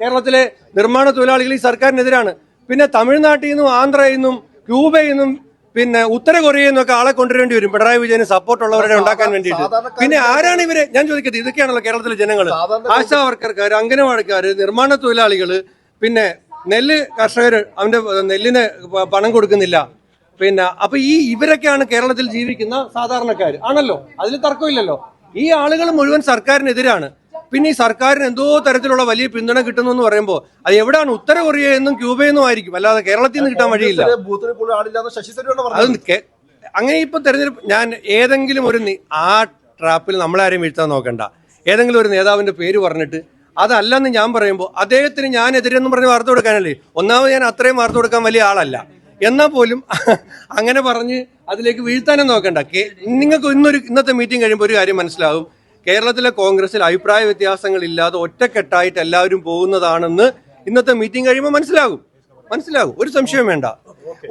കേരളത്തിലെ നിർമ്മാണ തൊഴിലാളികൾ ഈ സർക്കാരിനെതിരാണ്. പിന്നെ തമിഴ്നാട്ടിൽ നിന്നും ആന്ധ്രയിൽ നിന്നും ക്യൂബയിൽ നിന്നും പിന്നെ ഉത്തര കൊറിയയിൽ നിന്നൊക്കെ ആളെ കൊണ്ടുവരേണ്ടി വരും പിണറായി വിജയന് സപ്പോർട്ടുള്ളവരെ ഉണ്ടാക്കാൻ വേണ്ടിയിട്ട്. പിന്നെ ആരാണ് ഇവരെ? ഞാൻ ചോദിക്കട്ടെ, ഇതൊക്കെയാണല്ലോ കേരളത്തിലെ ജനങ്ങൾ. ആശാ വർക്കർക്കാർ, അംഗനവാടിക്കാർ, നിർമ്മാണ തൊഴിലാളികൾ, പിന്നെ നെല്ല് കർഷകർ, അവന്റെ നെല്ലിന് പണം കൊടുക്കുന്നില്ല. പിന്നെ അപ്പൊ ഇവരൊക്കെയാണ് കേരളത്തിൽ ജീവിക്കുന്ന സാധാരണക്കാർ ആണല്ലോ, അതിൽ തർക്കമില്ലല്ലോ. ഈ ആളുകൾ മുഴുവൻ സർക്കാരിനെതിരാണ്. പിന്നെ ഈ സർക്കാരിന് എന്തോ തരത്തിലുള്ള വലിയ പിന്തുണ കിട്ടുന്നു എന്ന് പറയുമ്പോൾ അത് എവിടെയാണ്? ഉത്തര കൊറിയ എന്നും ക്യൂബയിൽ നിന്നും ആയിരിക്കും, അല്ലാതെ കേരളത്തിൽ നിന്ന് കിട്ടാൻ വഴിയില്ല. അത് അങ്ങനെ ഇപ്പൊ തെരഞ്ഞെടുപ്പ് ഞാൻ ഏതെങ്കിലും ഒരു ആ ട്രാപ്പിൽ നമ്മളാരെയും വീഴ്ത്താൻ നോക്കണ്ട. ഏതെങ്കിലും ഒരു നേതാവിന്റെ പേര് പറഞ്ഞിട്ട് അതല്ലെന്ന് ഞാൻ പറയുമ്പോൾ അദ്ദേഹത്തിന് ഞാൻ എതിരെന്നും പറഞ്ഞ് വാർത്ത കൊടുക്കാനല്ലേ. ഒന്നാമത് ഞാൻ അത്രയും വാർത്ത കൊടുക്കാൻ വലിയ ആളല്ല. എന്നാൽ പോലും അങ്ങനെ പറഞ്ഞ് അതിലേക്ക് വീഴ്ത്താനും നോക്കണ്ട. നിങ്ങൾക്ക് ഇന്നത്തെ മീറ്റിംഗ് കഴിയുമ്പോൾ ഒരു കാര്യം മനസ്സിലാവും. കേരളത്തിലെ കോൺഗ്രസിൽ അഭിപ്രായ വ്യത്യാസങ്ങളില്ലാതെ ഒറ്റക്കെട്ടായിട്ട് എല്ലാവരും പോകുന്നതാണെന്ന് ഇന്നത്തെ മീറ്റിംഗ് കഴിയുമ്പോൾ മനസ്സിലാകും. ഒരു സംശയം വേണ്ട.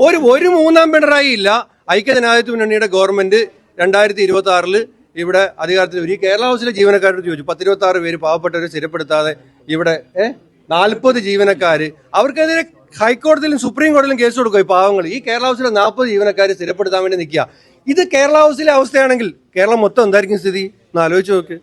ഒരു മൂന്നാം പിണറായി ഇല്ല. ഐക്യജനാധിപത്യ മുന്നണിയുടെ ഗവൺമെന്റ് 2026 ഇവിടെ അധികാരത്തിൽ വരും. ഈ കേരള ഹൗസിലെ ജീവനക്കാരോട് ചോദിച്ചു, 10-26 പേര് പാവപ്പെട്ടവരെ സ്ഥിരപ്പെടുത്താതെ ഇവിടെ 40 ജീവനക്കാര്, അവർക്കെതിരെ ഹൈക്കോടതിയിലും സുപ്രീം കോടതിയിലും കേസ് കൊടുക്കും. ഈ പാവങ്ങൾ ഈ കേരള ഹൗസിലെ 40 ജീവനക്കാരെ സ്ഥിരപ്പെടുത്താൻ വേണ്ടി നിൽക്കുക. ഇത് കേരള ഹൗസിലെ അവസ്ഥയാണെങ്കിൽ കേരളം മൊത്തം എന്തായിരിക്കും സ്ഥിതി എന്ന് ആലോചിച്ച് നോക്ക്.